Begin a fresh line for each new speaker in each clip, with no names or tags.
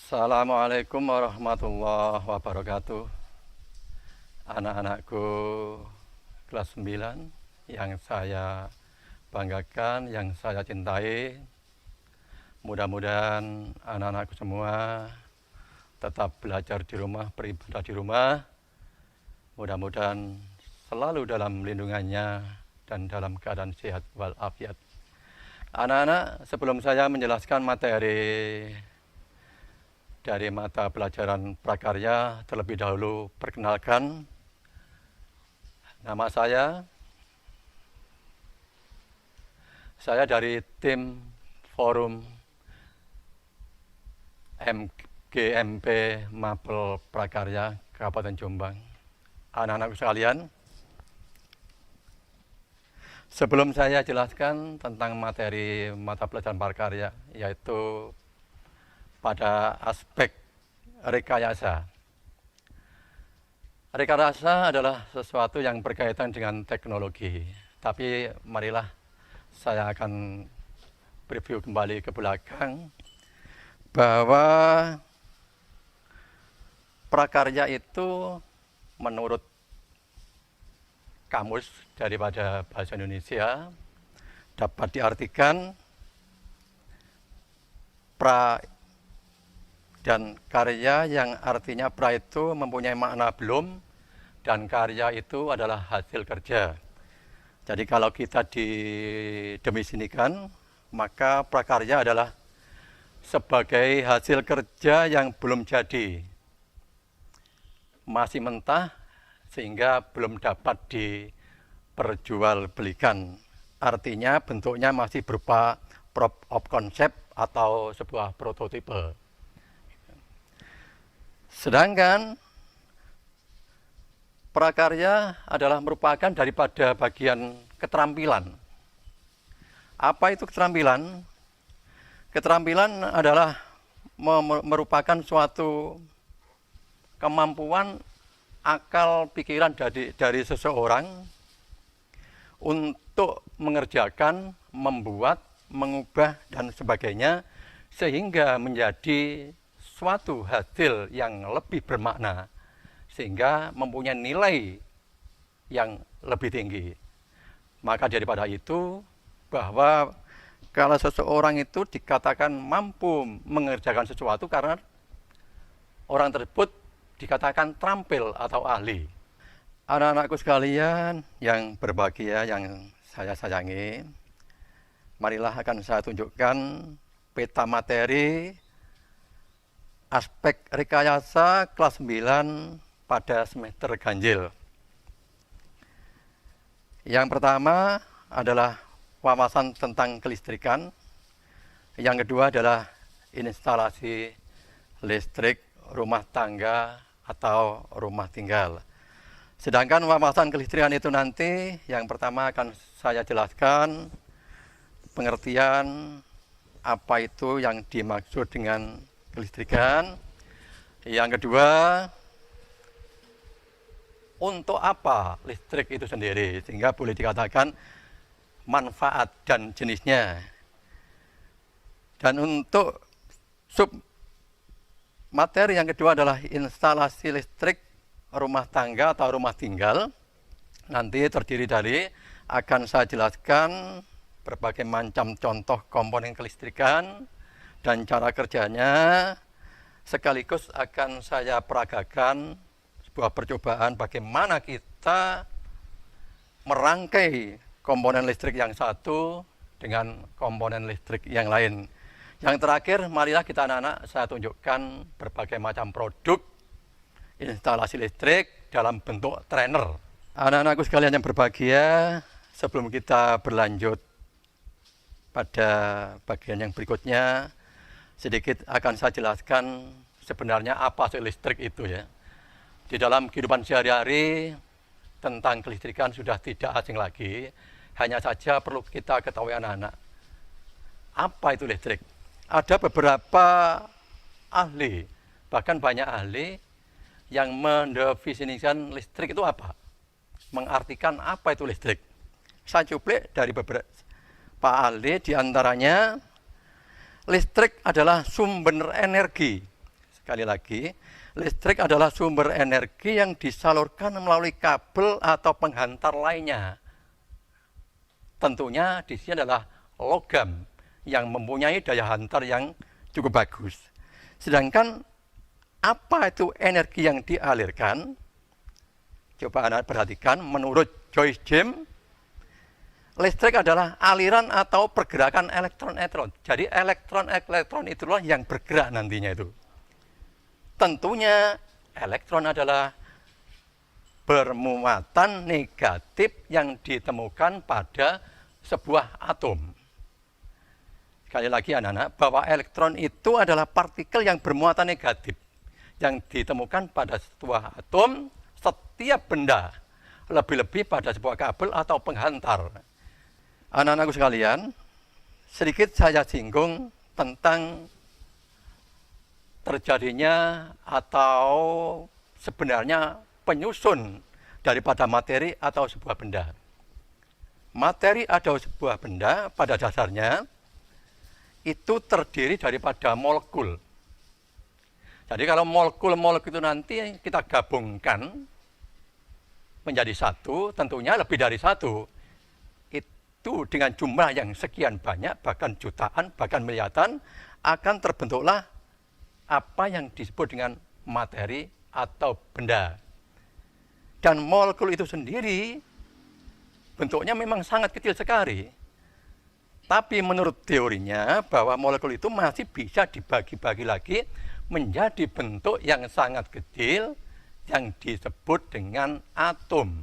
Assalamualaikum warahmatullahi wabarakatuh. Anak-anakku kelas 9 yang saya banggakan, yang saya cintai. Mudah-mudahan anak-anakku semua tetap belajar di rumah, beribadah di rumah. Mudah-mudahan selalu dalam lindungannya dan dalam keadaan sehat walafiat. Anak-anak, sebelum saya menjelaskan materi dari mata pelajaran prakarya, terlebih dahulu perkenalkan nama saya dari tim Forum MGMP Mapel Prakarya Kabupaten Jombang. Anak-anakku sekalian, sebelum saya jelaskan tentang materi mata pelajaran prakarya, yaitu pada aspek rekayasa. Rekayasa adalah sesuatu yang berkaitan dengan teknologi. Tapi marilah saya akan review kembali ke belakang bahwa prakarya itu menurut kamus daripada bahasa Indonesia dapat diartikan pra dan karya, yang artinya pra itu mempunyai makna belum, dan karya itu adalah hasil kerja. Jadi kalau kita didefinisikan, maka prakarya adalah sebagai hasil kerja yang belum jadi, masih mentah sehingga belum dapat diperjualbelikan. Artinya bentuknya masih berupa proof of concept atau sebuah prototipe. Sedangkan prakarya adalah merupakan daripada bagian keterampilan. Apa itu keterampilan? Keterampilan adalah merupakan suatu kemampuan akal pikiran dari seseorang untuk mengerjakan, membuat, mengubah, dan sebagainya, sehingga menjadi suatu hasil yang lebih bermakna, sehingga mempunyai nilai yang lebih tinggi. Maka daripada itu, bahwa kalau seseorang itu dikatakan mampu mengerjakan sesuatu karena orang tersebut dikatakan terampil atau ahli. Anak-anakku sekalian yang berbahagia, yang saya sayangi, marilah akan saya tunjukkan peta materi aspek rekayasa kelas 9 pada semester ganjil. Yang pertama adalah wawasan tentang kelistrikan. Yang kedua adalah instalasi listrik rumah tangga atau rumah tinggal. Sedangkan wawasan kelistrikan itu nanti yang pertama akan saya jelaskan pengertian apa itu yang dimaksud dengan kelistrikan. Yang kedua, untuk apa listrik itu sendiri, sehingga boleh dikatakan manfaat dan jenisnya. Dan untuk sub materi yang kedua adalah instalasi listrik rumah tangga atau rumah tinggal. Nanti terdiri dari, akan saya jelaskan berbagai macam contoh komponen kelistrikan dan cara kerjanya, sekaligus akan saya peragakan sebuah percobaan bagaimana kita merangkai komponen listrik yang satu dengan komponen listrik yang lain. Yang terakhir, marilah kita anak-anak saya tunjukkan berbagai macam produk instalasi listrik dalam bentuk trainer. Anak-anakku sekalian yang berbahagia, sebelum kita berlanjut pada bagian yang berikutnya, sedikit akan saya jelaskan sebenarnya apa sih listrik itu ya. Di dalam kehidupan sehari-hari tentang kelistrikan sudah tidak asing lagi. Hanya saja perlu kita ketahui anak-anak, apa itu listrik. Ada beberapa ahli, bahkan banyak ahli yang mendefinisikan listrik itu apa. Mengartikan apa itu listrik. Saya cuplik dari beberapa ahli, diantaranya listrik adalah sumber energi Sekali lagi, listrik adalah sumber energi yang disalurkan melalui kabel atau penghantar lainnya. Tentunya di sini adalah logam yang mempunyai daya hantar yang cukup bagus. Sedangkan apa itu energi yang dialirkan? Coba Anda perhatikan, menurut Joyce James, listrik adalah aliran atau pergerakan elektron-elektron. Jadi elektron-elektron itulah yang bergerak nantinya itu. Tentunya elektron adalah bermuatan negatif yang ditemukan pada sebuah atom. Sekali lagi anak-anak, bahwa elektron itu adalah partikel yang bermuatan negatif yang ditemukan pada sebuah atom, setiap benda, lebih-lebih pada sebuah kabel atau penghantar. Anak-anakku sekalian, sedikit saya singgung tentang terjadinya atau sebenarnya penyusun daripada materi atau sebuah benda. Materi atau sebuah benda pada dasarnya itu terdiri daripada molekul. Jadi kalau molekul-molekul itu nanti kita gabungkan menjadi satu, tentunya lebih dari satu. Itu dengan jumlah yang sekian banyak, bahkan jutaan, bahkan miliaran, akan terbentuklah apa yang disebut dengan materi atau benda. Dan molekul itu sendiri bentuknya memang sangat kecil sekali. Tapi menurut teorinya bahwa molekul itu masih bisa dibagi-bagi lagi menjadi bentuk yang sangat kecil yang disebut dengan atom.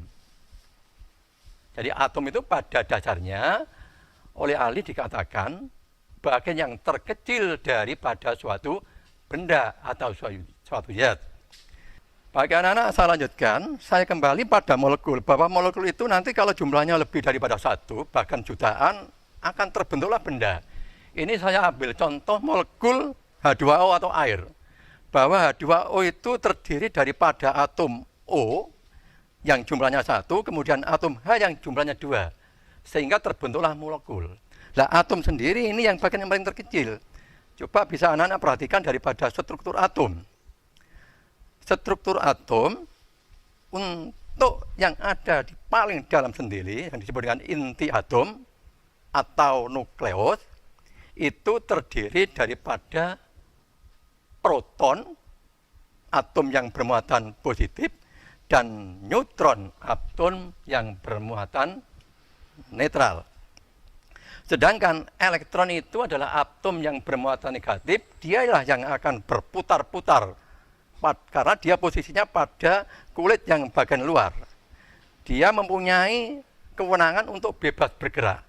Jadi atom itu pada dasarnya oleh ahli dikatakan bagian yang terkecil daripada suatu benda atau suatu zat. Bagi anak-anak saya lanjutkan, saya kembali pada molekul, bahwa molekul itu nanti kalau jumlahnya lebih daripada satu, bahkan jutaan, akan terbentuklah benda. Ini saya ambil contoh molekul H2O atau air. Bahwa H2O itu terdiri daripada atom O yang jumlahnya satu, kemudian atom H yang jumlahnya 2. Sehingga terbentuklah molekul. Nah, atom sendiri ini yang bagian yang paling terkecil. Coba bisa anak-anak perhatikan daripada struktur atom. Struktur atom untuk yang ada di paling dalam sendiri, yang disebut dengan inti atom atau nukleus, itu terdiri daripada proton, atom yang bermuatan positif, dan neutron, atom yang bermuatan netral. Sedangkan elektron itu adalah atom yang bermuatan negatif, dialah yang akan berputar-putar karena dia posisinya pada kulit yang bagian luar. Dia mempunyai kewenangan untuk bebas bergerak.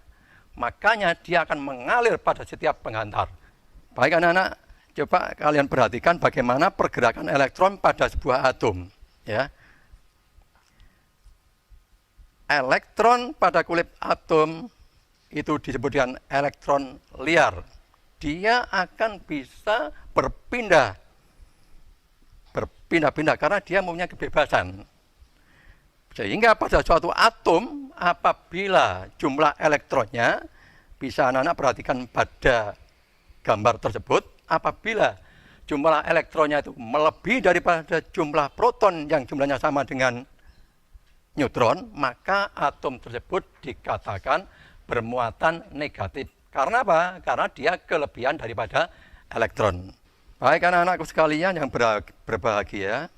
Makanya dia akan mengalir pada setiap penghantar. Baik anak-anak, coba kalian perhatikan bagaimana pergerakan elektron pada sebuah atom. Ya. Elektron pada kulit atom itu disebut dengan elektron liar. Dia akan bisa berpindah karena dia mempunyai kebebasan. Sehingga pada suatu atom, apabila jumlah elektronnya, bisa anak-anak perhatikan pada gambar tersebut, apabila jumlah elektronnya itu melebihi daripada jumlah proton yang jumlahnya sama dengan neutron, maka atom tersebut dikatakan bermuatan negatif. Karena apa? Karena dia kelebihan daripada elektron. Baik anak-anakku sekalian yang berbahagia.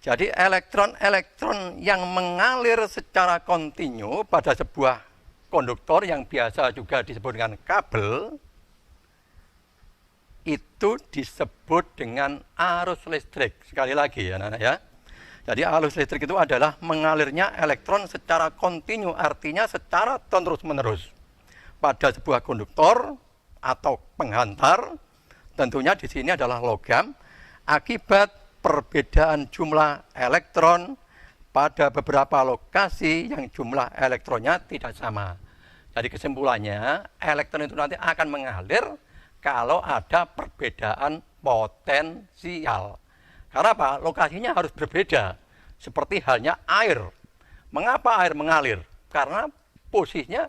Jadi elektron-elektron yang mengalir secara kontinu pada sebuah konduktor yang biasa juga disebut dengan kabel, itu disebut dengan arus listrik. Sekali lagi ya anak-anak ya. Jadi arus listrik itu adalah mengalirnya elektron secara kontinu, artinya secara terus-menerus pada sebuah konduktor atau penghantar. Tentunya di sini adalah logam akibat perbedaan jumlah elektron pada beberapa lokasi yang jumlah elektronnya tidak sama. Jadi kesimpulannya, elektron itu nanti akan mengalir kalau ada perbedaan potensial. Karena apa? Lokasinya harus berbeda. Seperti halnya air. Mengapa air mengalir? Karena posisinya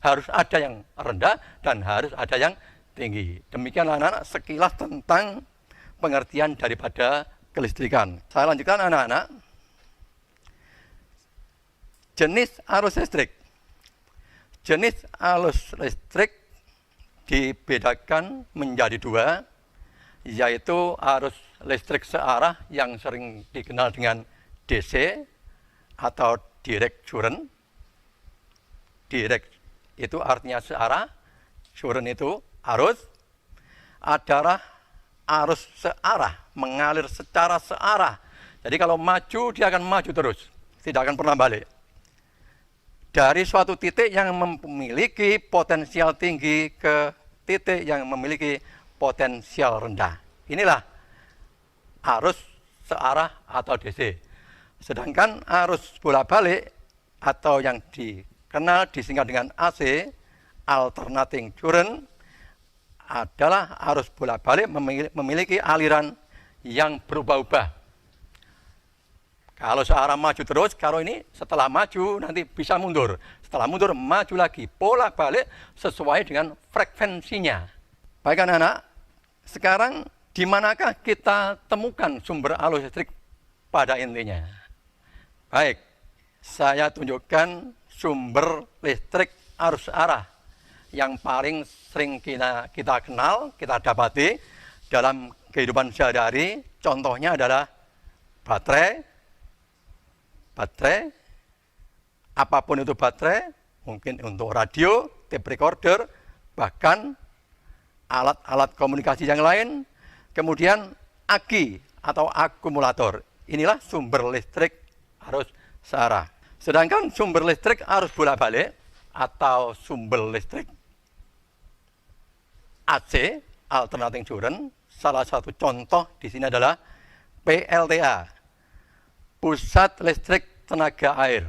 harus ada yang rendah dan harus ada yang tinggi. Demikian anak-anak sekilas tentang pengertian daripada kelistrikan. Saya lanjutkan anak-anak. Jenis arus listrik. Jenis arus listrik dibedakan menjadi dua, yaitu arus listrik searah yang sering dikenal dengan DC atau direct current. Direct itu artinya searah, current itu arus. Adalah arus searah, mengalir secara searah. Jadi kalau maju, dia akan maju terus, tidak akan pernah balik. Dari suatu titik yang memiliki potensial tinggi ke titik yang memiliki potensial rendah. Inilah arus searah atau DC. Sedangkan arus bolak-balik atau yang dikenal disingkat dengan AC, alternating current, adalah arus bolak-balik memiliki aliran yang berubah-ubah. Kalau searah maju terus, kalau ini setelah maju nanti bisa mundur. Setelah mundur, maju lagi, bolak-balik sesuai dengan frekuensinya. Baik anak-anak, sekarang di manakah kita temukan sumber arus listrik pada intinya? Baik, saya tunjukkan sumber listrik arus arah yang paling sering kita kenal, kita dapati dalam kehidupan sehari-hari. Contohnya adalah baterai, apapun itu baterai, mungkin untuk radio, tape recorder, bahkan alat-alat komunikasi yang lain, kemudian aki atau akumulator. Inilah sumber listrik arus searah. Sedangkan sumber listrik arus bolak-balik atau sumber listrik AC, alternating current, salah satu contoh di sini adalah PLTA, pusat listrik tenaga air.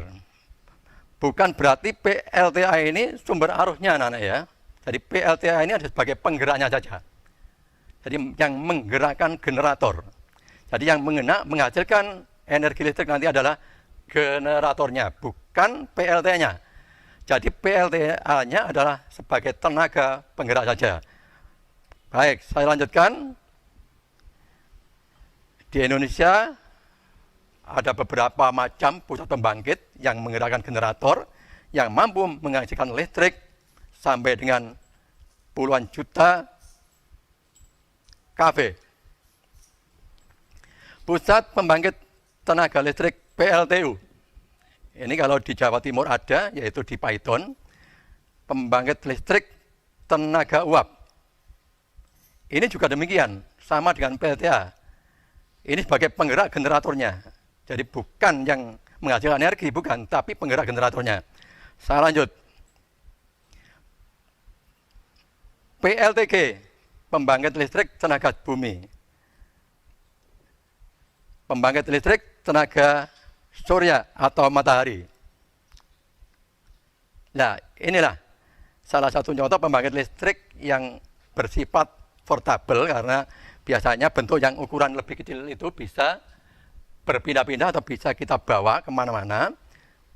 Bukan berarti PLTA ini sumber arusnya anak-anak ya. Jadi PLTA ini ada sebagai penggeraknya saja. Jadi yang menggerakkan generator. Jadi yang menghasilkan energi listrik nanti adalah generatornya, bukan PLTA-nya. Jadi PLTA-nya adalah sebagai tenaga penggerak saja. Baik, saya lanjutkan. Di Indonesia ada beberapa macam pusat pembangkit yang menggerakkan generator yang mampu menghasilkan listrik sampai dengan puluhan juta kV. Pusat pembangkit tenaga listrik PLTU. Ini kalau di Jawa Timur ada, yaitu di Paiton. Pembangkit listrik tenaga uap. Ini juga demikian, sama dengan PLTA. Ini sebagai penggerak generatornya. Jadi bukan yang menghasilkan energi, bukan, tapi penggerak generatornya. Saya lanjut. PLTG, pembangkit listrik tenaga bumi. Pembangkit listrik tenaga surya atau matahari. Nah, inilah salah satu contoh pembangkit listrik yang bersifat portable, karena biasanya bentuk yang ukuran lebih kecil itu bisa berpindah-pindah atau bisa kita bawa kemana-mana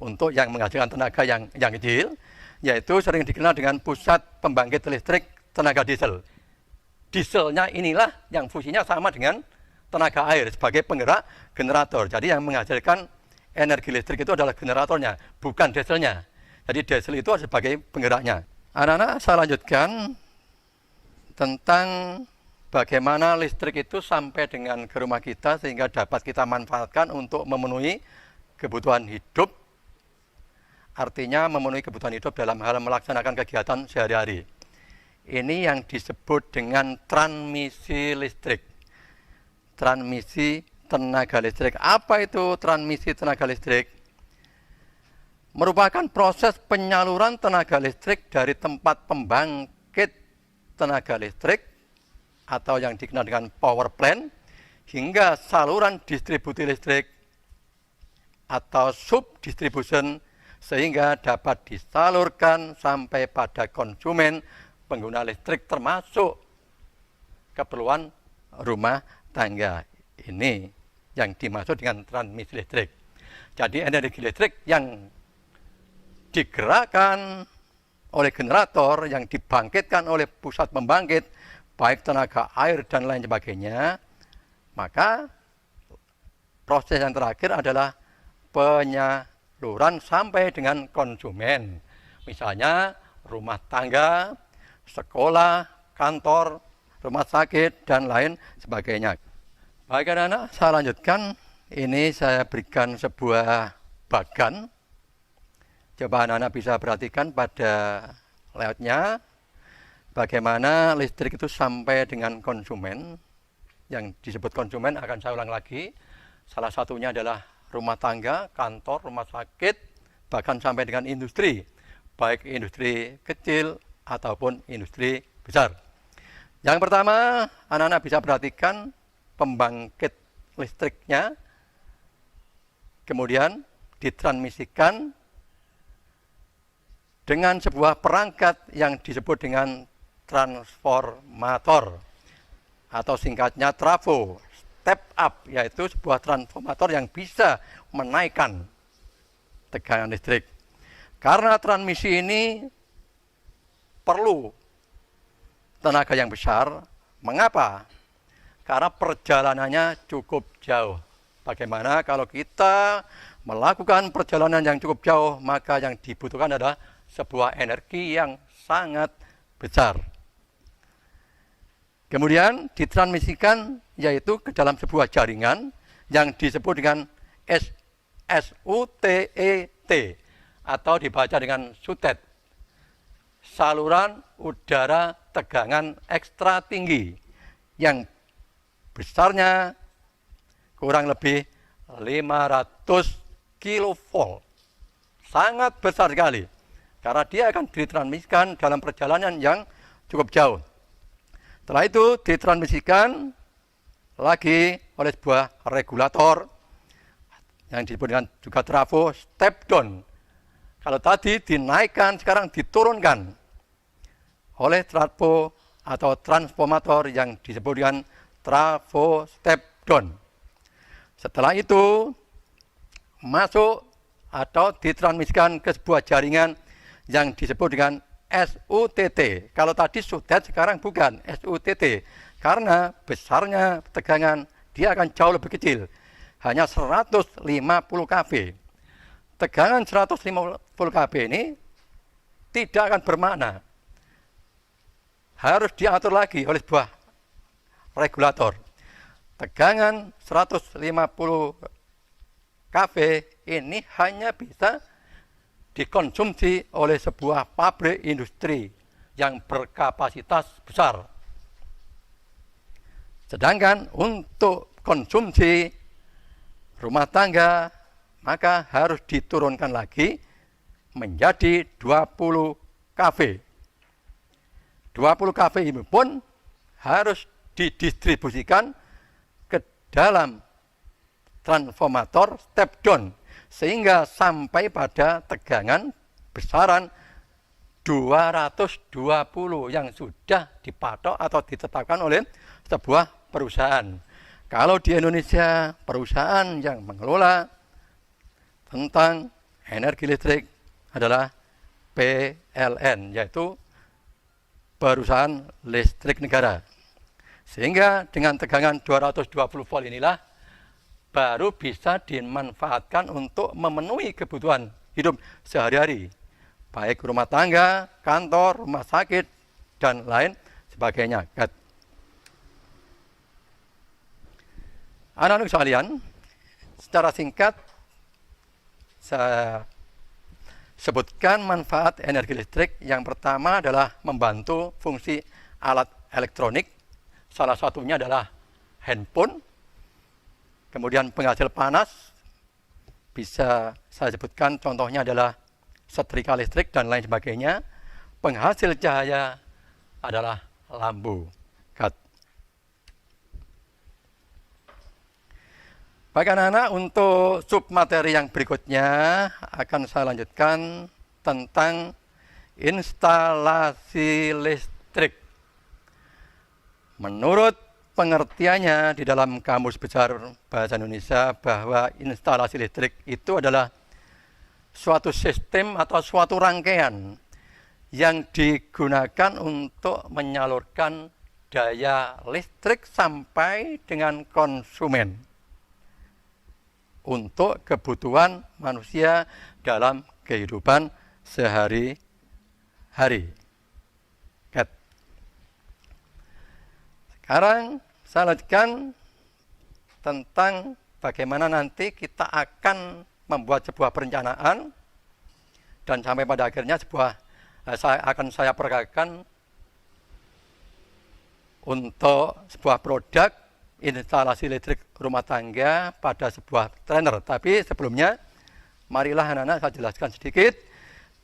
untuk yang menghasilkan tenaga yang kecil, yaitu sering dikenal dengan pusat pembangkit listrik tenaga diesel. Dieselnya inilah yang fungsinya sama dengan tenaga air sebagai penggerak generator. Jadi yang menghasilkan energi listrik itu adalah generatornya, bukan dieselnya. Jadi diesel itu sebagai penggeraknya. Anak-anak, saya lanjutkan tentang bagaimana listrik itu sampai dengan ke rumah kita sehingga dapat kita manfaatkan untuk memenuhi kebutuhan hidup. Artinya memenuhi kebutuhan hidup dalam hal melaksanakan kegiatan sehari-hari. Ini yang disebut dengan transmisi listrik. Transmisi tenaga listrik. Apa itu transmisi tenaga listrik? Merupakan proses penyaluran tenaga listrik dari tempat pembangkit tenaga listrik atau yang dikenal dengan power plant hingga saluran distribusi listrik atau subdistribution sehingga dapat disalurkan sampai pada konsumen pengguna listrik termasuk keperluan rumah tangga. Ini yang dimaksud dengan transmisi listrik. Jadi energi listrik yang digerakkan oleh generator yang dibangkitkan oleh pusat pembangkit baik tenaga air dan lain sebagainya Maka proses yang terakhir adalah penyaluran sampai dengan konsumen. Misalnya rumah tangga, sekolah, kantor, rumah sakit, dan lain sebagainya. Baik anak-anak, saya lanjutkan. Ini saya berikan sebuah bagan. Coba anak-anak bisa perhatikan pada layoutnya, bagaimana listrik itu sampai dengan konsumen. Yang disebut konsumen akan saya ulang lagi. Salah satunya adalah rumah tangga, kantor, rumah sakit, bahkan sampai dengan industri. Baik industri kecil ataupun industri besar. Yang pertama, anak-anak bisa perhatikan pembangkit listriknya. Kemudian ditransmisikan dengan sebuah perangkat yang disebut dengan transformator atau singkatnya trafo step up, yaitu sebuah transformator yang bisa menaikkan tegangan listrik. Karena transmisi ini perlu tenaga yang besar. Mengapa? Karena perjalanannya cukup jauh. Bagaimana kalau kita melakukan perjalanan yang cukup jauh, maka yang dibutuhkan adalah sebuah energi yang sangat besar. Kemudian ditransmisikan yaitu ke dalam sebuah jaringan yang disebut dengan SUTET atau dibaca dengan SUTET, saluran udara tegangan ekstra tinggi, yang besarnya kurang lebih 500 kilovolt. Sangat besar sekali. Karena dia akan ditransmisikan dalam perjalanan yang cukup jauh. Setelah itu ditransmisikan lagi oleh sebuah regulator yang disebut dengan juga trafo step down. Kalau tadi dinaikkan, sekarang diturunkan oleh trafo atau transformator yang disebut dengan trafo step down. Setelah itu masuk atau ditransmisikan ke sebuah jaringan yang disebut dengan SUTT. Kalau tadi sudah, sekarang bukan SUTT. Karena besarnya tegangan, dia akan jauh lebih kecil. Hanya 150 kV. Tegangan 150 kV ini tidak akan bermakna. Harus diatur lagi oleh sebuah regulator. Tegangan 150 kV ini hanya bisa dikonsumsi oleh sebuah pabrik industri yang berkapasitas besar. Sedangkan untuk konsumsi rumah tangga, maka harus diturunkan lagi menjadi 20 kV. 20 kV ini pun harus didistribusikan ke dalam transformator step down, sehingga sampai pada tegangan besaran 220 yang sudah dipatok atau ditetapkan oleh sebuah perusahaan. Kalau di Indonesia, perusahaan yang mengelola tentang energi listrik adalah PLN, yaitu Perusahaan Listrik Negara. Sehingga dengan tegangan 220 volt inilah baru bisa dimanfaatkan untuk memenuhi kebutuhan hidup sehari-hari, baik rumah tangga, kantor, rumah sakit, dan lain sebagainya. Anak-anak sekalian, secara singkat saya sebutkan manfaat energi listrik. Yang pertama adalah membantu fungsi alat elektronik. Salah satunya adalah handphone. Kemudian penghasil panas, bisa saya sebutkan contohnya adalah setrika listrik dan lain sebagainya. Penghasil cahaya adalah lampu. Baik anak-anak, untuk submateri yang berikutnya akan saya lanjutkan tentang instalasi listrik. Menurut pengertiannya di dalam Kamus Besar Bahasa Indonesia, bahwa instalasi listrik itu adalah suatu sistem atau suatu rangkaian yang digunakan untuk menyalurkan daya listrik sampai dengan konsumen untuk kebutuhan manusia dalam kehidupan sehari-hari. Sekarang saya lanjutkan tentang bagaimana nanti kita akan membuat sebuah perencanaan dan sampai pada akhirnya saya peragakan untuk sebuah produk instalasi listrik rumah tangga pada sebuah trainer. Tapi sebelumnya, marilah anak-anak saya jelaskan sedikit.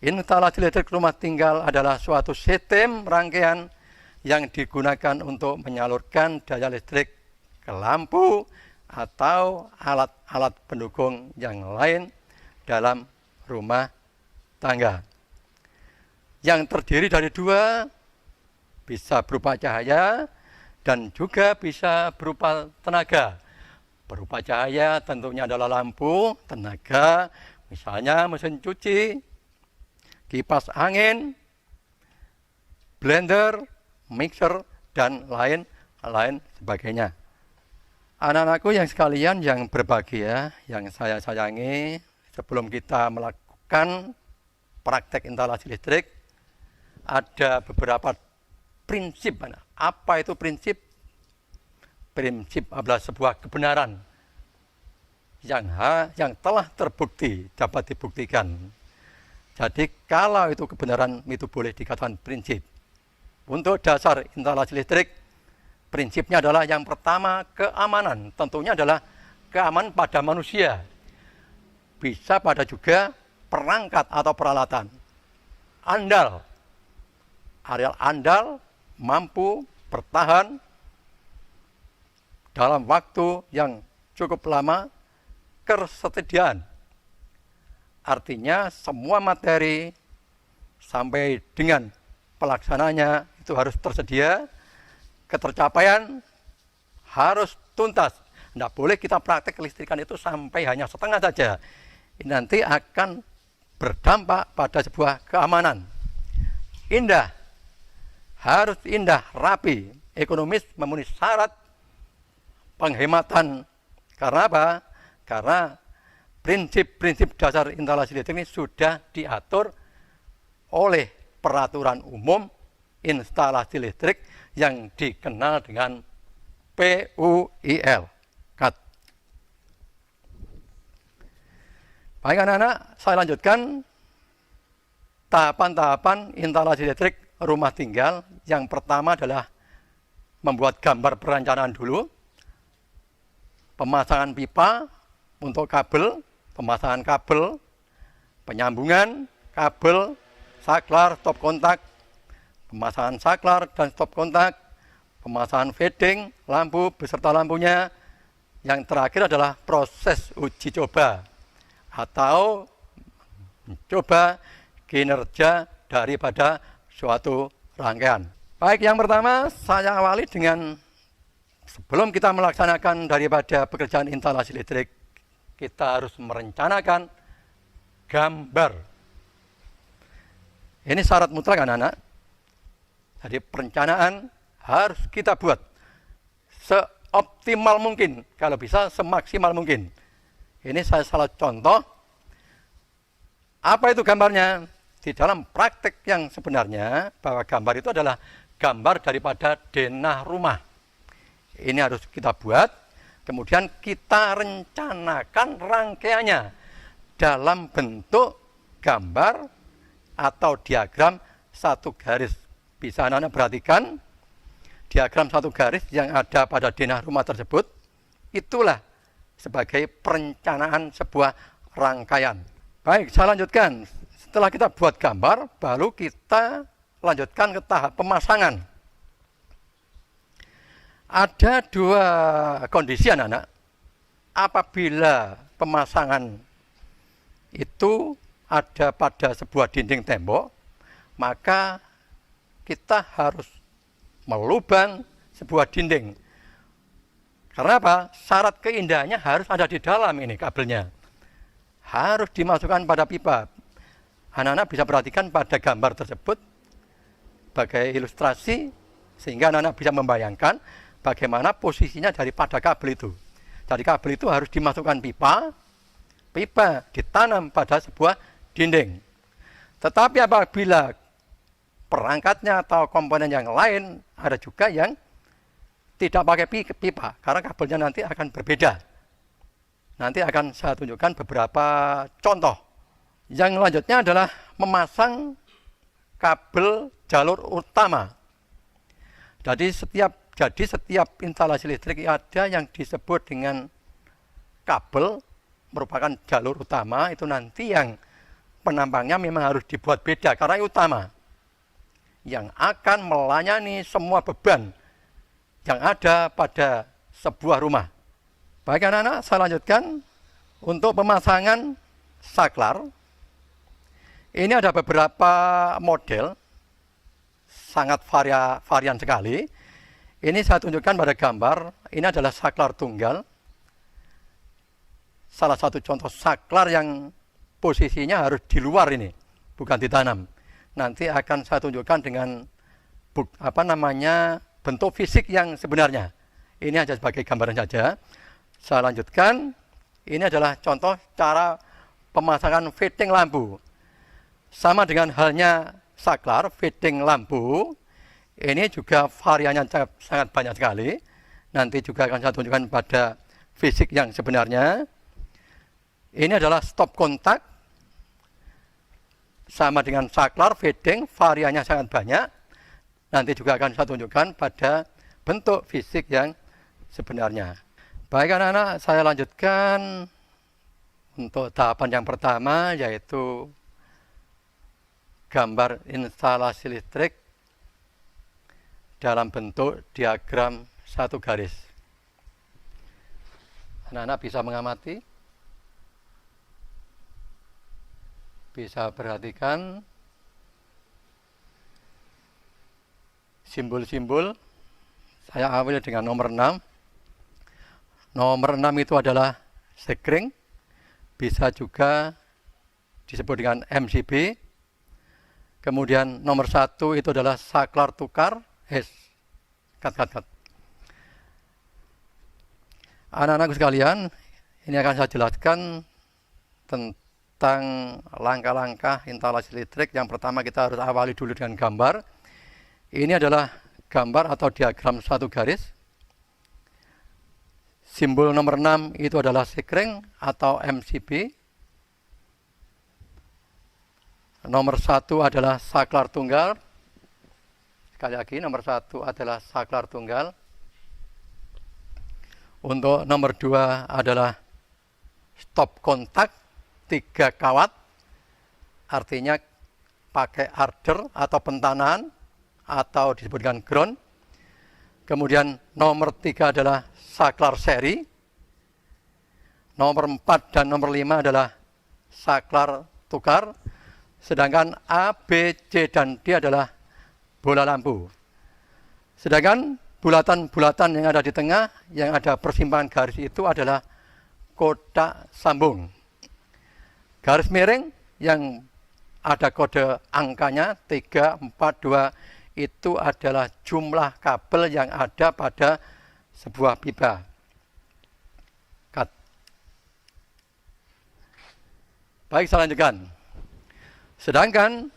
Instalasi listrik rumah tinggal adalah suatu sistem rangkaian yang digunakan untuk menyalurkan daya listrik ke lampu atau alat-alat pendukung yang lain dalam rumah tangga. Yang terdiri dari dua, bisa berupa cahaya dan juga bisa berupa tenaga. Berupa cahaya tentunya adalah lampu, tenaga, misalnya mesin cuci, kipas angin, blender, mixer, dan lain sebagainya. Anak-anakku yang sekalian yang berbahagia, yang saya sayangi, sebelum kita melakukan praktek instalasi listrik, ada beberapa prinsip. Apa itu prinsip? Prinsip adalah sebuah kebenaran yang telah terbukti, dapat dibuktikan. Jadi kalau itu kebenaran, itu boleh dikatakan prinsip. Untuk dasar instalasi listrik, prinsipnya adalah yang pertama keamanan. Tentunya adalah keamanan pada manusia. Bisa pada juga perangkat atau peralatan. Andal. Areal andal mampu bertahan dalam waktu yang cukup lama, ketersediaan. Artinya semua materi sampai dengan pelaksananya itu harus tersedia, ketercapaian harus tuntas. Tidak boleh kita praktek kelistrikan itu sampai hanya setengah saja. Ini nanti akan berdampak pada sebuah keamanan. Indah, harus indah, rapi, ekonomis, memenuhi syarat penghematan. Karena apa? Karena prinsip-prinsip dasar instalasi listrik ini sudah diatur oleh peraturan umum instalasi listrik yang dikenal dengan PUIL. Baik anak-anak, saya lanjutkan tahapan-tahapan instalasi listrik rumah tinggal. Yang pertama adalah membuat gambar perencanaan dulu, pemasangan pipa untuk kabel, pemasangan kabel, penyambungan kabel, saklar, stop kontak, pemasangan saklar dan stop kontak, pemasangan feeding, lampu beserta lampunya. Yang terakhir adalah proses uji coba atau mencoba kinerja daripada suatu rangkaian. Baik, yang pertama saya awali dengan sebelum kita melaksanakan daripada pekerjaan instalasi listrik, kita harus merencanakan gambar. Ini syarat mutlak anak-anak. Jadi perencanaan harus kita buat seoptimal mungkin, kalau bisa semaksimal mungkin. Ini saya salah contoh. Apa itu gambarnya? Di dalam praktek yang sebenarnya, bahwa gambar itu adalah gambar daripada denah rumah. Ini harus kita buat, kemudian kita rencanakan rangkaiannya dalam bentuk gambar atau diagram satu garis. Bisa anak-anak perhatikan, diagram satu garis yang ada pada denah rumah tersebut, itulah sebagai perencanaan sebuah rangkaian. Baik, saya lanjutkan. Setelah kita buat gambar, baru kita lanjutkan ke tahap pemasangan. Ada dua kondisi anak-anak. Apabila pemasangan itu ada pada sebuah dinding tembok, maka kita harus melubang sebuah dinding. Karena apa? Syarat keindahannya harus ada di dalam ini kabelnya. Harus dimasukkan pada pipa. Anak-anak bisa perhatikan pada gambar tersebut sebagai ilustrasi Sehingga anak-anak bisa membayangkan bagaimana posisinya daripada kabel itu. Jadi kabel itu harus dimasukkan pipa, pipa ditanam pada sebuah dinding. Tetapi apabila perangkatnya atau komponen yang lain, ada juga yang tidak pakai pipa, karena kabelnya nanti akan berbeda. Nanti akan saya tunjukkan beberapa contoh. Yang selanjutnya adalah memasang kabel jalur utama. Jadi setiap instalasi listrik ada yang disebut dengan kabel, merupakan jalur utama. Itu nanti yang penampangnya memang harus dibuat beda karena utama, yang akan melayani semua beban yang ada pada sebuah rumah. Baik anak-anak, saya lanjutkan untuk pemasangan saklar. Ini ada beberapa model, sangat varian sekali. Ini saya tunjukkan pada gambar, ini adalah saklar tunggal. Salah satu contoh saklar yang posisinya harus di luar ini, bukan ditanam. Nanti akan saya tunjukkan dengan bentuk fisik yang sebenarnya. Ini hanya sebagai gambaran saja. Saya lanjutkan, ini adalah contoh cara pemasangan fitting lampu. Sama dengan halnya saklar, fitting lampu, ini juga variannya sangat banyak sekali. Nanti juga akan saya tunjukkan pada fisik yang sebenarnya. Ini adalah stop kontak. Sama dengan saklar, fitting, variannya sangat banyak. Nanti juga akan saya tunjukkan pada bentuk fisik yang sebenarnya. Baik anak-anak, saya lanjutkan untuk tahapan yang pertama, yaitu gambar instalasi listrik dalam bentuk diagram satu garis. Anak-anak bisa mengamati, bisa perhatikan simbol-simbol. Saya awali dengan nomor 6. Nomor 6 itu adalah sekring, bisa juga disebut dengan MCB. Kemudian nomor 1 itu adalah saklar tukar. Anak-anakku sekalian, ini akan saya jelaskan tentang langkah-langkah instalasi listrik. Yang pertama kita harus awali dulu dengan gambar. Ini adalah gambar atau diagram satu garis. Simbol nomor 6 itu adalah sekring atau MCB. Nomor 1 adalah saklar tunggal. Sekali lagi, nomor 1 adalah saklar tunggal. Untuk nomor 2 adalah stop kontak 3 kawat. Artinya pakai arder atau pentanan atau disebutkan ground. Kemudian nomor 3 adalah saklar seri. Nomor 4 dan nomor 5 adalah saklar tukar. Sedangkan A, B, C, dan D adalah bola lampu. Sedangkan bulatan-bulatan yang ada di tengah, yang ada persimpangan garis itu adalah kotak sambung. Garis miring yang ada kode angkanya 3, 4, 2 itu adalah jumlah kabel yang ada pada sebuah pipa. Baik, saya lanjutkan. Sedangkan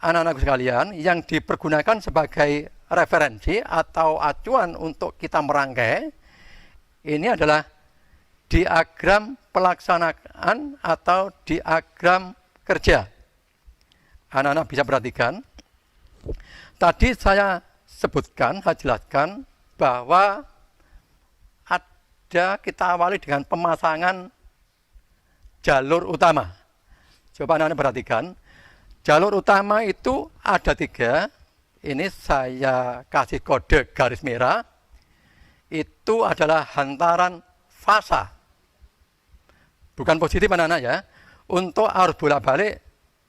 anak-anakku sekalian, yang dipergunakan sebagai referensi atau acuan untuk kita merangkai, ini adalah diagram pelaksanaan atau diagram kerja. Anak-anak bisa perhatikan. Tadi saya sebutkan, saya jelaskan bahwa kita awali dengan pemasangan jalur utama. Coba anak-anak perhatikan. Jalur utama itu ada 3. Ini saya kasih kode garis merah. Itu adalah hantaran fasa. Bukan positif anak-anak ya. Untuk arus bolak-balik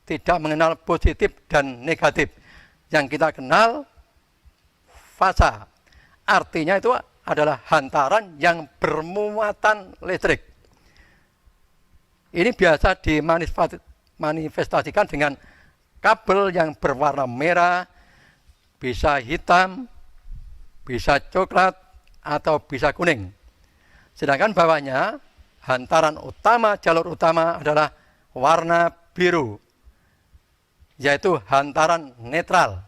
tidak mengenal positif dan negatif. Yang kita kenal fasa. Artinya itu adalah hantaran yang bermuatan listrik. Ini biasa dimanifestasikan dengan kabel yang berwarna merah bisa hitam, bisa coklat, atau bisa kuning. Sedangkan bawahnya, hantaran utama, jalur utama adalah warna biru, yaitu hantaran netral.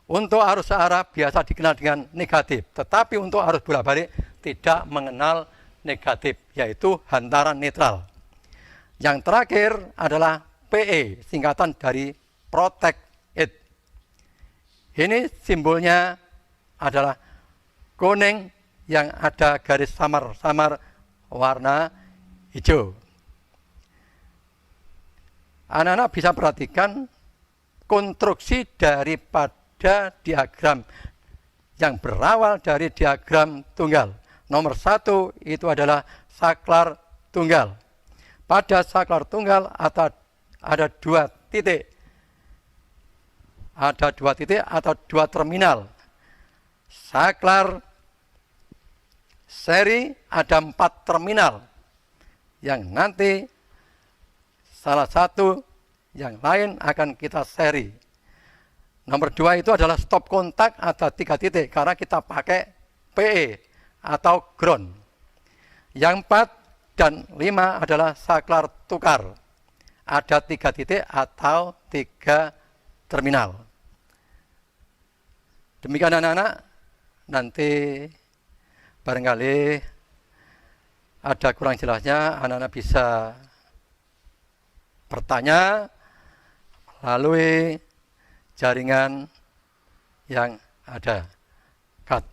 Untuk arus searah biasa dikenal dengan negatif, tetapi untuk arus bolak-balik tidak mengenal negatif, yaitu hantaran netral. Yang terakhir adalah PE, singkatan dari Protect It. Ini simbolnya adalah kuning yang ada garis samar-samar warna hijau. Anak-anak bisa perhatikan konstruksi daripada diagram yang berawal dari diagram tunggal. Nomor 1 itu adalah saklar tunggal. Pada saklar tunggal ada 2 titik. Ada 2 titik atau 2 terminal. Saklar seri ada 4 terminal. Yang nanti salah satu yang lain akan kita seri. Nomor 2 itu adalah stop kontak, ada 3 titik karena kita pakai PE atau ground. Yang 4 dan 5 adalah saklar tukar. Ada 3 titik atau 3 terminal. Demikian anak-anak, nanti barangkali ada kurang jelasnya, anak-anak bisa bertanya melalui jaringan yang ada. Cut.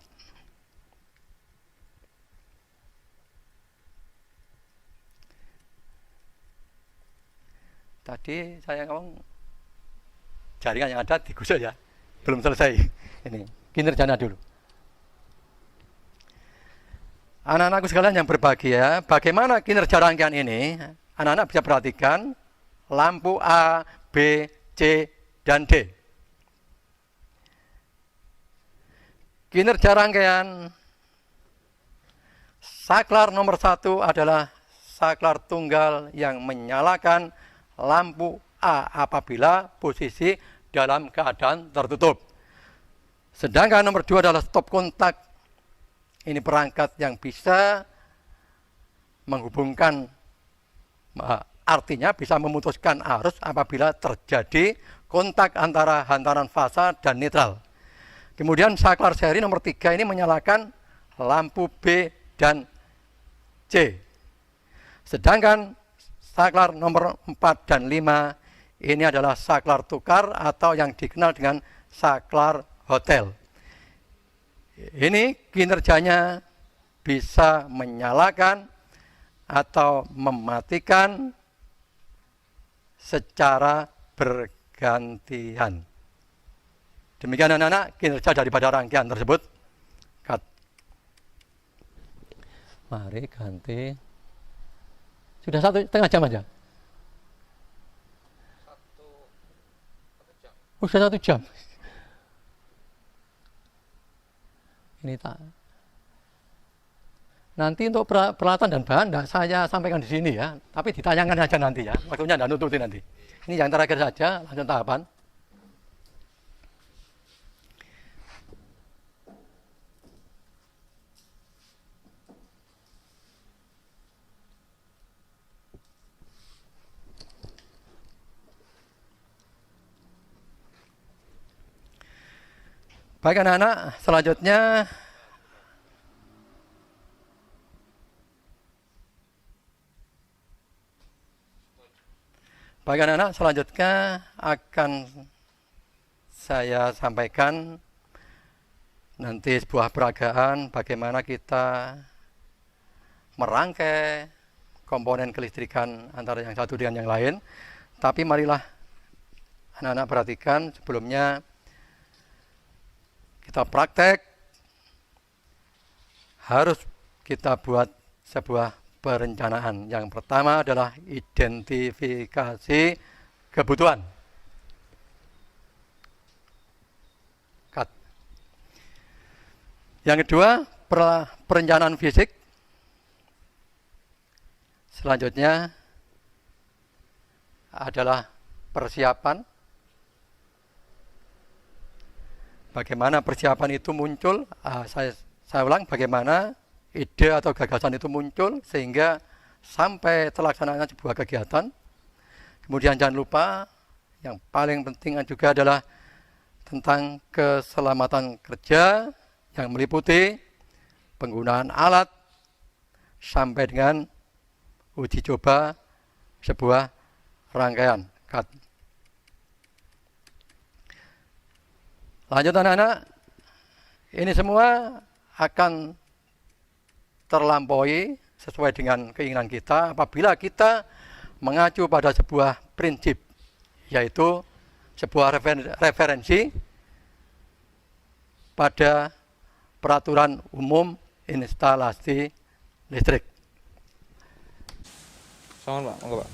Tadi saya ngomong jaringan yang ada digusur ya, belum selesai. Ini kinerjanya dulu. Anak-anakku sekalian yang berbahagia, bagaimana kinerja rangkaian ini? Anak-anak bisa perhatikan lampu A, B, C, dan D. Kinerja rangkaian saklar nomor 1 adalah saklar tunggal yang menyalakan lampu A apabila posisi dalam keadaan tertutup. Sedangkan nomor 2 adalah stop kontak. Ini perangkat yang bisa menghubungkan, artinya bisa memutuskan arus apabila terjadi kontak antara hantaran fasa dan netral. Kemudian saklar seri nomor 3 ini menyalakan lampu B dan C. Sedangkan saklar nomor 4 dan 5 ini adalah saklar tukar atau yang dikenal dengan saklar hotel. Ini kinerjanya bisa menyalakan atau mematikan secara bergantian. Demikian anak-anak kinerja daripada rangkaian tersebut. Cut. Mari ganti. Sudah 1,5 jam aja. 1 jam. Oh, sudah 1 jam. Ini tak. Nanti untuk peralatan dan bahan tidak saya sampaikan di sini ya, tapi ditayangkan saja nanti ya. Waktunya tidak nututi nanti. Ini yang terakhir saja, lanjut tahapan. Baik anak-anak, selanjutnya akan saya sampaikan nanti sebuah peragaan bagaimana kita merangkai komponen kelistrikan antara yang satu dengan yang lain. Tapi marilah anak-anak perhatikan sebelumnya kita praktek, harus kita buat sebuah perencanaan. Yang pertama adalah identifikasi kebutuhan. Cut. Yang kedua, perencanaan fisik. Selanjutnya adalah persiapan. Bagaimana persiapan itu muncul? Saya ulang, bagaimana ide atau gagasan itu muncul sehingga sampai terlaksananya sebuah kegiatan. Kemudian jangan lupa yang paling penting juga adalah tentang keselamatan kerja yang meliputi penggunaan alat sampai dengan uji coba sebuah rangkaian. Lanjut anak-anak, ini semua akan terlampaui sesuai dengan keinginan kita apabila kita mengacu pada sebuah prinsip, yaitu sebuah referensi pada peraturan umum instalasi listrik.
Sama Pak, monggo Pak.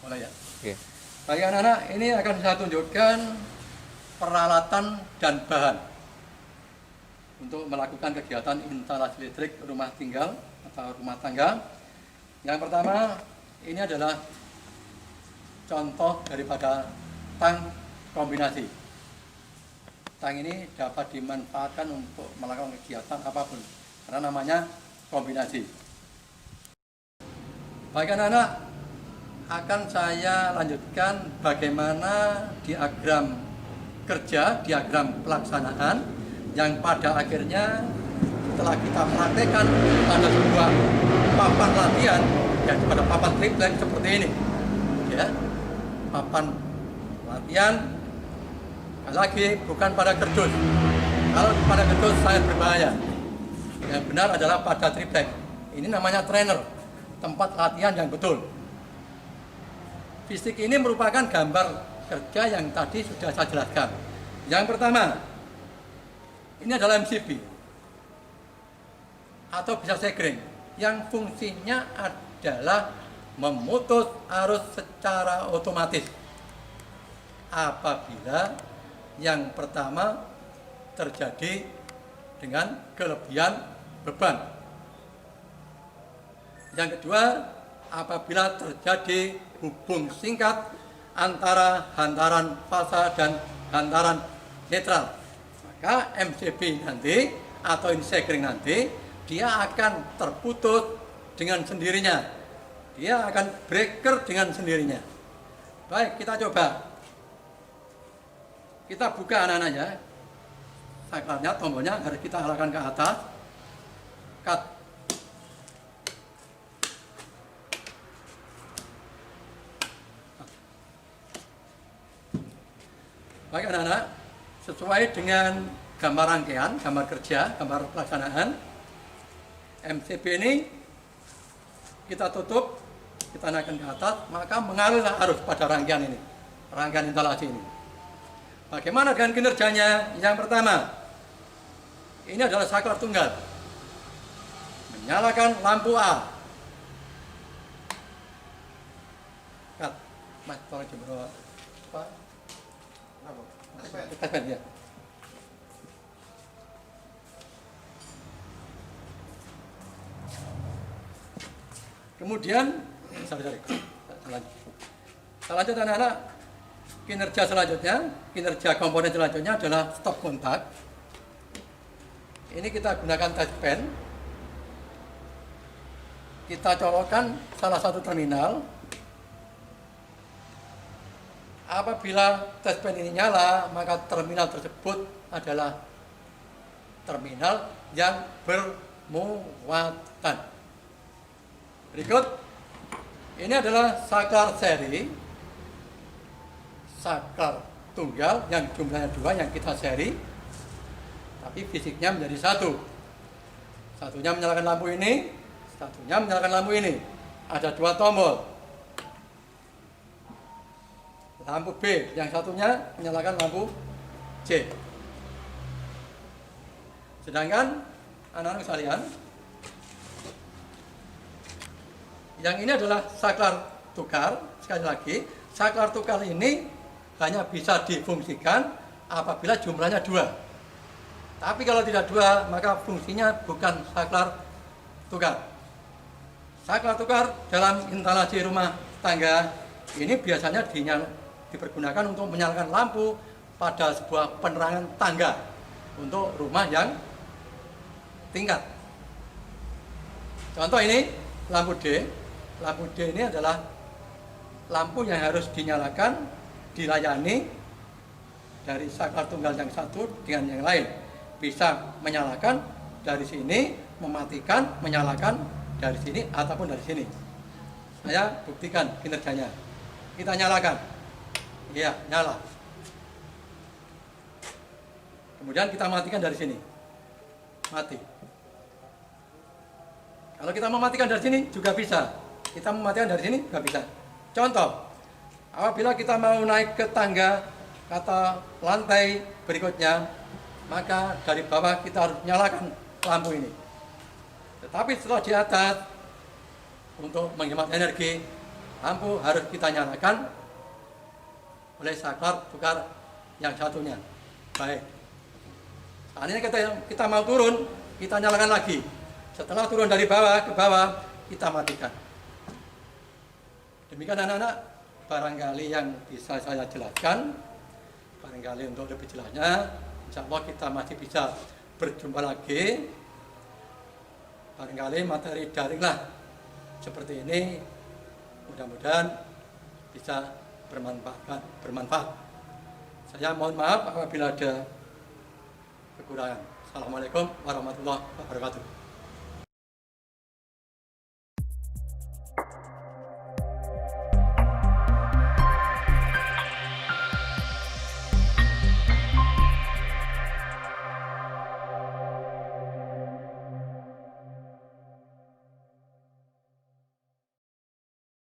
Boleh ya?
Oke.
Baik anak-anak, ini akan saya tunjukkan peralatan dan bahan untuk melakukan kegiatan instalasi listrik rumah tinggal atau rumah tangga. Yang pertama, ini adalah contoh daripada tang kombinasi. Tang ini dapat dimanfaatkan untuk melakukan kegiatan apapun, karena namanya kombinasi. Baik anak-anak, akan saya lanjutkan bagaimana diagram kerja, diagram pelaksanaan yang pada akhirnya setelah kita praktekkan pada sebuah papan latihan, yaitu pada papan triplek seperti ini, ya, papan latihan. Lagi bukan pada kerdus. Kalau pada kerdus sangat berbahaya. Yang benar adalah pada triplek. Ini namanya trainer, tempat latihan yang betul. Fisik ini merupakan gambar kerja yang tadi sudah saya jelaskan. Yang pertama, ini adalah MCB atau bisa segring, yang fungsinya adalah memutus arus secara otomatis apabila yang pertama terjadi dengan kelebihan beban. Yang kedua, apabila terjadi hubung singkat antara hantaran fasa dan hantaran netral, maka MCB nanti atau insegring nanti dia akan terputus dengan sendirinya. Dia akan breaker dengan sendirinya. Baik, kita coba. Kita buka anak-anaknya. Saklarnya, tombolnya harus kita arahkan ke atas. Cut. Baik anak-anak, sesuai dengan gambar rangkaian, gambar kerja, gambar pelaksanaan MCB ini kita tutup, kita naikkan ke atas, maka mengalirlah arus pada rangkaian ini, rangkaian instalasi ini. Bagaimana dengan kinerjanya? Yang pertama, ini adalah saklar tunggal. Menyalakan lampu A. Cut. Mas, tolong coba. Pak. Apa? Ya. Kemudian, lanjut anak-anak, kinerja selanjutnya, kinerja komponen selanjutnya adalah stop kontak. Ini kita gunakan touch pen. Kita colokkan salah satu terminal. Apabila touch pen ini nyala, maka terminal tersebut adalah terminal yang bermuatan. Berikut, ini adalah saklar seri, saklar tunggal yang jumlahnya 2 yang kita seri, tapi fisiknya menjadi satu. Satunya menyalakan lampu ini, satunya menyalakan lampu ini. Ada 2 tombol. Lampu B, yang satunya menyalakan lampu C. Sedangkan anak-anak sekalian, yang ini adalah saklar tukar. Sekali lagi, saklar tukar ini hanya bisa difungsikan apabila jumlahnya 2. Tapi kalau tidak 2, maka fungsinya bukan saklar tukar. Saklar tukar dalam instalasi rumah tangga ini biasanya dipergunakan untuk menyalakan lampu pada sebuah penerangan tangga untuk rumah yang tingkat. Contoh ini lampu D. Lampu D ini adalah lampu yang harus dinyalakan, dilayani dari saklar tunggal yang satu dengan yang lain. Bisa menyalakan dari sini, mematikan, menyalakan dari sini ataupun dari sini. Saya buktikan kinerjanya. Kita nyalakan. Iya, nyala. Kemudian kita matikan dari sini. Mati. Kalau kita mematikan dari sini juga bisa. Kita mematikan dari sini juga bisa. Contoh, apabila kita mau naik ke tangga atau lantai berikutnya, maka dari bawah kita harus nyalakan lampu ini. Tetapi setelah di atas, untuk menghemat energi, lampu harus kita nyalakan oleh saklar tukar yang satunya. Baik. Seandainya kita mau turun, kita nyalakan lagi. Setelah turun dari bawah ke bawah, kita matikan. Demikian anak-anak, barangkali yang bisa saya jelaskan. Barangkali untuk lebih jelasnya, insya Allah kita masih bisa berjumpa lagi. Barangkali materi daring lah seperti ini, mudah-mudahan bisa bermanfaat. Saya mohon maaf apabila ada kekurangan. Assalamualaikum warahmatullahi wabarakatuh.